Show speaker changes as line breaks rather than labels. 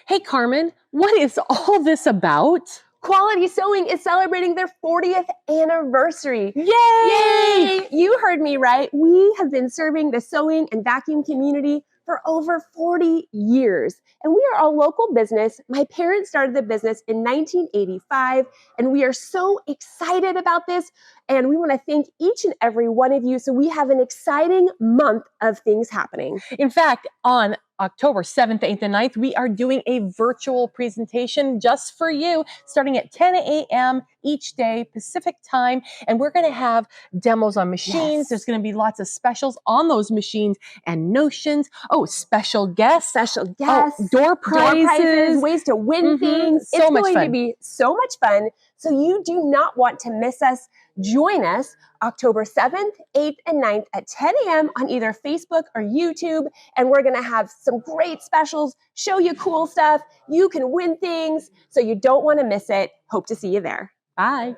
Hey, Carmen, what is all this about?
Quality Sewing is celebrating their 40th anniversary.
Yay!
Yay! You heard me right. We have been serving the sewing and vacuum community for over 40 years. And we are a local business. My parents started the business in 1985, and we are so excited about this. And we want to thank each and every one of you. So we have an exciting month of things happening.
In fact, on October 7th, 8th, and 9th, we are doing a virtual presentation just for you, starting at 10 a.m. each day, Pacific time. And we're going to have demos on machines.
Yes.
There's going to be lots of specials on those machines and notions. Oh, special guests. Door prizes.
Ways to win things.
So
it's
much
going
fun.
to be so much fun. So you do not want to miss us. Join us October 7th, 8th, and 9th at 10 a.m. on either Facebook or YouTube. And we're going to have some great specials, show you cool stuff. You can win things. So you don't want to miss it. Hope to see you there.
Bye.